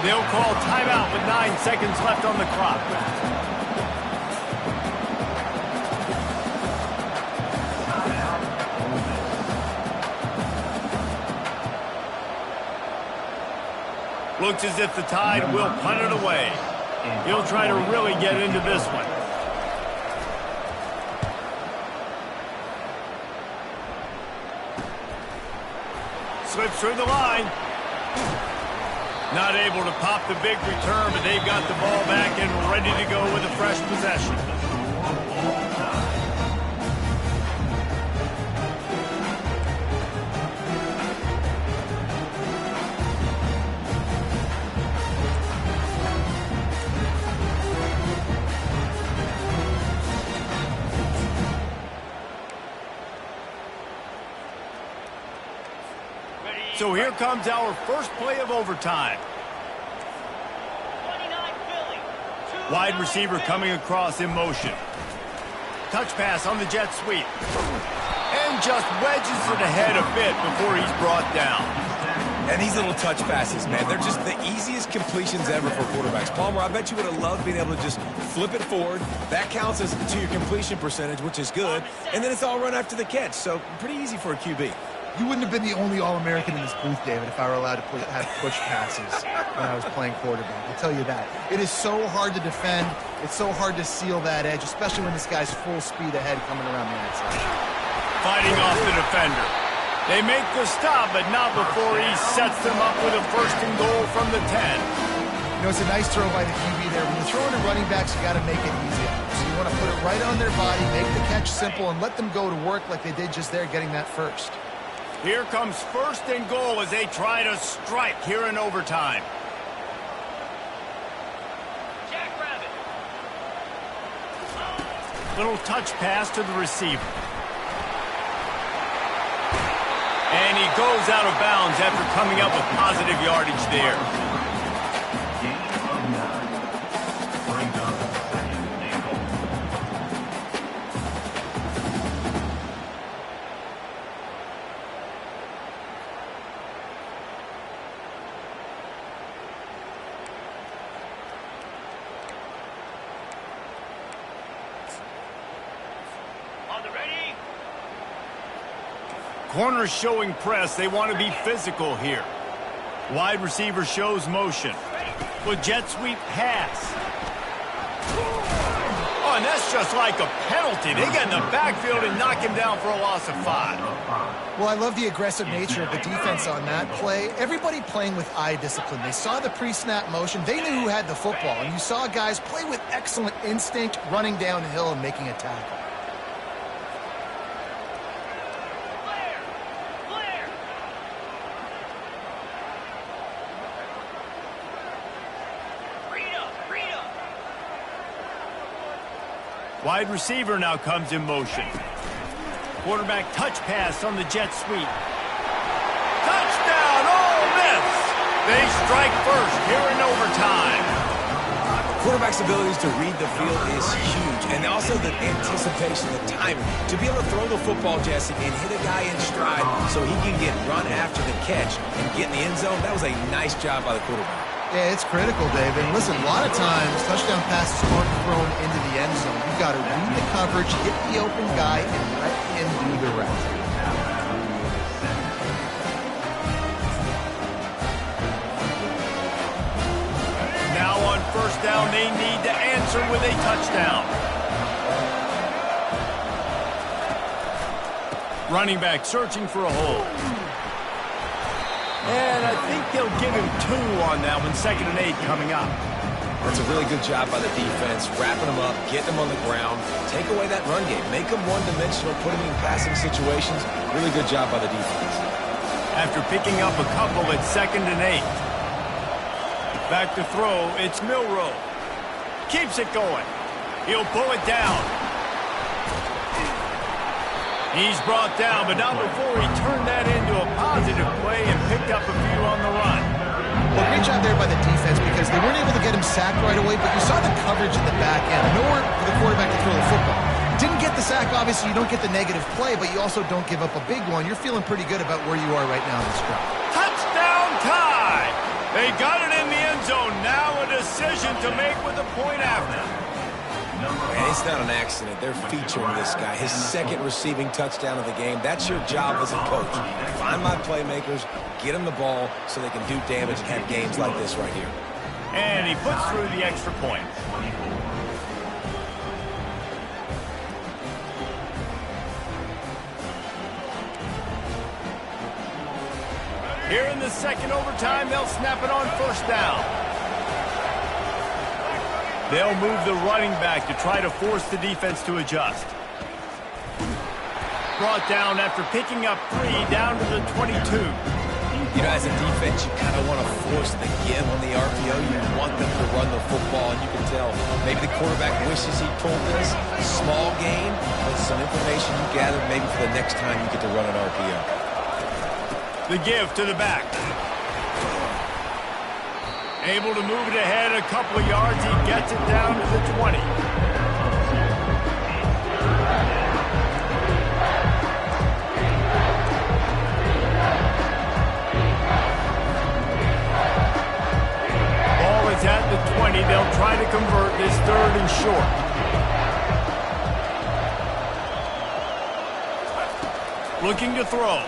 They'll call timeout with 9 seconds left on the clock. Looks as if the Tide will punt it away. He'll try to really get into this one. Slips through the line. Not able to pop the big return, but they've got the ball back and ready to go with a fresh possession. So here comes our first play of overtime. Wide receiver coming across in motion. Touch pass on the jet sweep. And just wedges it ahead a bit before he's brought down. And these little touch passes, man, they're just the easiest completions ever for quarterbacks. Palmer, I bet you would have loved being able to just flip it forward. That counts as to your completion percentage, which is good. And then it's all run after the catch, so pretty easy for a QB. You wouldn't have been the only All-American in this booth, David, if I were allowed to have push passes when I was playing quarterback. I'll tell you that. It is so hard to defend. It's so hard to seal that edge, especially when this guy's full speed ahead coming around the outside. Fighting off the defender. They make the stop, but not before he sets them up with a 1st and goal from the 10. You know, it's a nice throw by the QB there. When you're throwing to running backs, you got to make it easy. So you want to put it right on their body, make the catch simple, and let them go to work like they did just there, getting that first. Here comes 1st and goal as they try to strike here in overtime. Jackrabbit. Little touch pass to the receiver. And he goes out of bounds after coming up with positive yardage there. Gain of 9. Brings up 2nd and goal. On the ready. Corners showing press. They want to be physical here. Wide receiver shows motion. With jet sweep pass. Oh, and that's just like a penalty. They get in the backfield and knock him down for a loss of 5. Well, I love the aggressive nature of the defense on that play. Everybody playing with eye discipline. They saw the pre-snap motion. They knew who had the football. And you saw guys play with excellent instinct, running downhill and making a tackle. Wide receiver now comes in motion. Quarterback touch pass on the jet sweep. Touchdown, Ole Miss! They strike first here in overtime. Quarterback's abilities to read the field is huge, and also the anticipation, the timing. To be able to throw the football, Jesse, and hit a guy in stride so he can get run after the catch and get in the end zone, that was a nice job by the quarterback. Yeah, it's critical, David. And listen, a lot of times, touchdown passes aren't thrown into the end zone. You've got to read the coverage, hit the open guy, and let him do the rest. Now on 1st down, they need to answer with a touchdown. Running back searching for a hole. And I think they'll give him 2 on that one. 2nd and 8 coming up. That's a really good job by the defense, wrapping them up, getting them on the ground, take away that run game, make them one-dimensional, put them in passing situations. Really good job by the defense. After picking up a couple at 2nd and 8. Back to throw, it's Milroe. Keeps it going. He'll pull it down. He's brought down, but not before he turned that into a positive play and picked up a few on the run. Well, great job there by the defense because they weren't able to get him sacked right away, but you saw the coverage in the back end. Nowhere for the quarterback to throw the football. Didn't get the sack, obviously. You don't get the negative play, but you also don't give up a big one. You're feeling pretty good about where you are right now in this drive. Touchdown tie! They got it in the end zone. Now a decision to make with the point after. And it's not an accident. They're featuring this guy. His 2nd receiving touchdown of the game. That's your job as a coach. Find my playmakers, get them the ball so they can do damage and have games like this right here. And he puts through the extra point. Here in the 2nd overtime, they'll snap it on 1st down. They'll move the running back to try to force the defense to adjust. Brought down after picking up 3 down to the 22. You know, as a defense, you kind of want to force the give on the RPO. You want them to run the football, and you can tell maybe the quarterback wishes he pulled this. Small gain, but some information you gather maybe for the next time you get to run an RPO. The give to the back. Able to move it ahead a couple of yards. He gets it down to the 20. Looking to throw.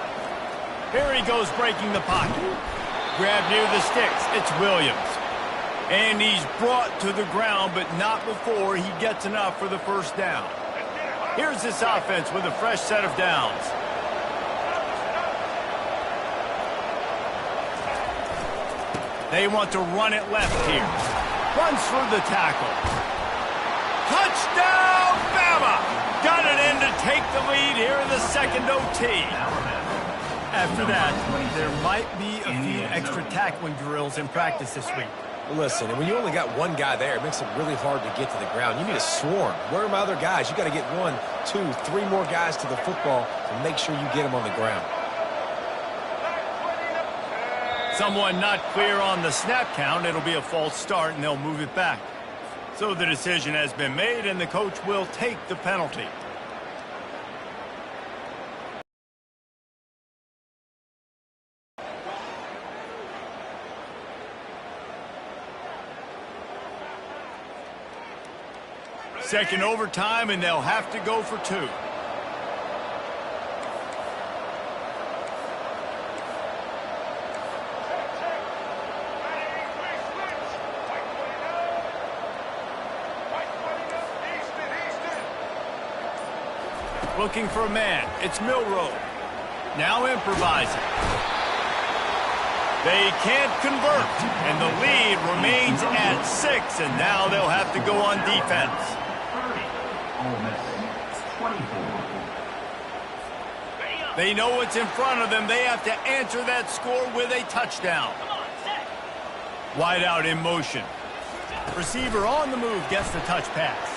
Here he goes breaking the pocket. Grab near the sticks. It's Williams. And he's brought to the ground, but not before he gets enough for the first down. Here's this offense with a fresh set of downs. They want to run it left here. Runs through the tackle. Touchdown, Bama! Got it in to take the lead here in the second OT. After that, there might be a few extra tackling drills in practice this week. Well, listen, and when you only got one guy there, it makes it really hard to get to the ground. You need a swarm. Where are my other guys? You got to get 1, 2, 3 more guys to the football to make sure you get them on the ground. Someone not clear on the snap count. It'll be a false start, and they'll move it back. So the decision has been made, and the coach will take the penalty. Second overtime, and they'll have to go for 2. Looking for a man. It's Milrow. Now improvising. They can't convert, and the lead remains at 6, and now they'll have to go on defense. 30. Ole Miss 24. They know what's in front of them. They have to answer that score with a touchdown. Wide out in motion. Receiver on the move gets the touch pass.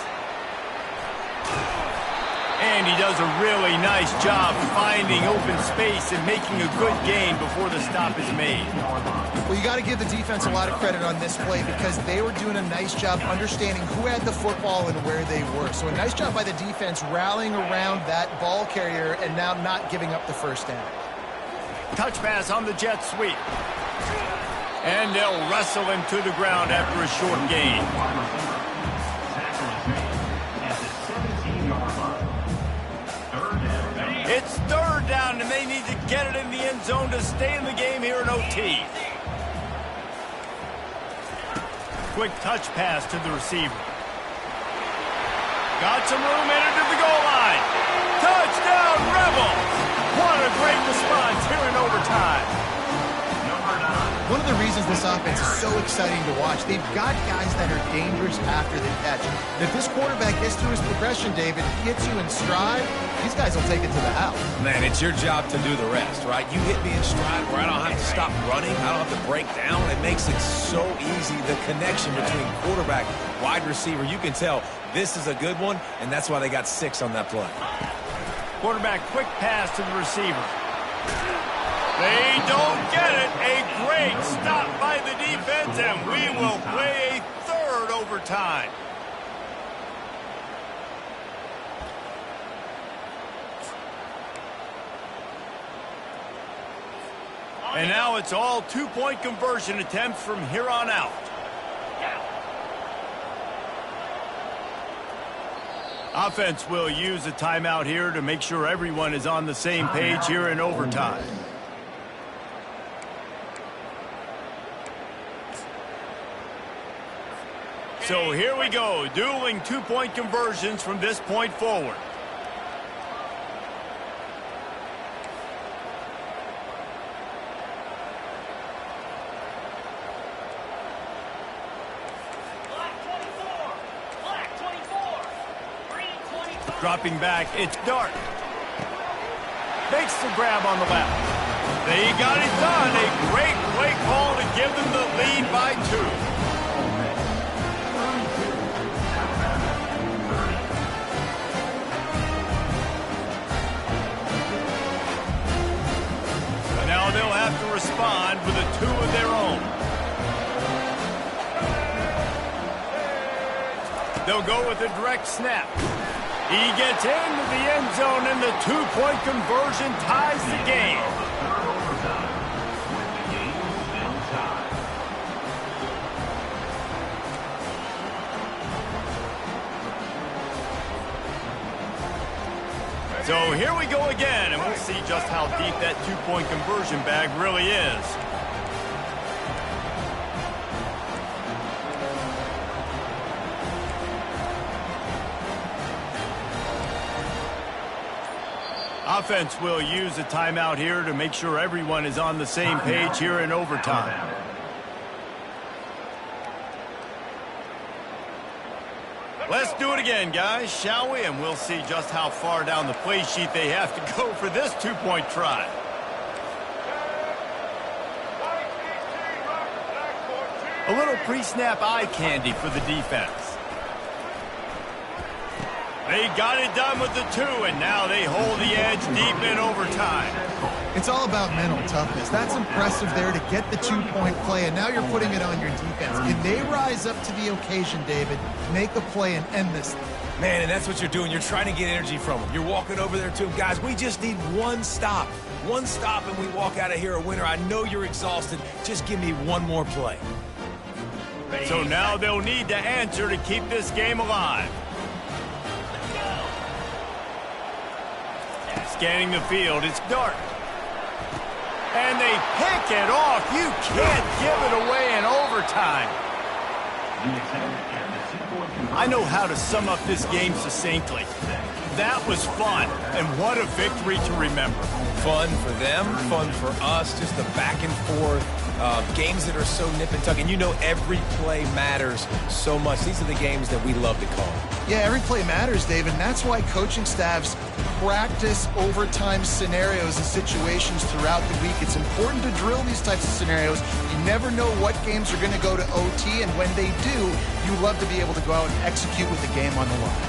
And he does a really nice job finding open space and making a good gain before the stop is made. Well, you got to give the defense a lot of credit on this play because they were doing a nice job understanding who had the football and where they were. So a nice job by the defense rallying around that ball carrier and now not giving up the first down. Touch pass on the jet sweep. And they'll wrestle him to the ground after a short gain. It's third down, and they need to get it in the end zone to stay in the game here in OT. Quick touch pass to the receiver. Got some room in it to the goal line. Touchdown, Rebels! What a great response here in overtime. One of the reasons this offense is so exciting to watch, they've got guys that are dangerous after the catch. If this quarterback gets through his progression, David, gets you in stride, these guys will take it to the house. Man, it's your job to do the rest, right? You hit me in stride where I don't have to stop running. I don't have to break down. It makes it so easy, the connection between quarterback, wide receiver. You can tell this is a good one, and that's why they got 6 on that play. Quarterback, quick pass to the receiver. They don't get it. A great stop by the defense, and we will play a third overtime. And now it's all 2-point conversion attempts from here on out. Offense will use a timeout here to make sure everyone is on the same page here in overtime. So here we go, dueling 2-point conversions from this point forward. Dropping back, it's Dart. Makes the grab on the left. They got it done. A great play call to give them the lead by 2. Now they'll have to respond with a 2 of their own. They'll go with a direct snap. He gets into the end zone, and the 2-point conversion ties the game. So here we go again, and we'll see just how deep that two-point conversion bag really is. Offense will use a timeout here to make sure everyone is on the same page here in overtime. Let's do it again, guys, shall we? And we'll see just how far down the play sheet they have to go for this two-point try. A little pre-snap eye candy for the defense. They got it done with the two, and now they hold the edge deep in overtime. It's all about mental toughness. That's impressive there to get the two-point play, and now you're putting it on your defense. Can they rise up to the occasion, David, make a play and end this thing? Man, and that's what you're doing. You're trying to get energy from them. You're walking over there to them. Guys, we just need one stop. One stop, and we walk out of here a winner. I know you're exhausted. Just give me one more play. So now they'll need to answer to keep this game alive. Scanning the field, it's dark. And they pick it off. You can't give it away in overtime. I know how to sum up this game succinctly. That was fun, and what a victory to remember. Fun for them, fun for us, just the back and forth. Games that are so nip and tuck, and you know every play matters so much. These are the games that we love to call. Yeah, every play matters, David, and that's why coaching staffs practice overtime scenarios and situations throughout the week. It's important to drill these types of scenarios. You never know what games are going to go to OT, and when they do, you love to be able to go out and execute with the game on the line.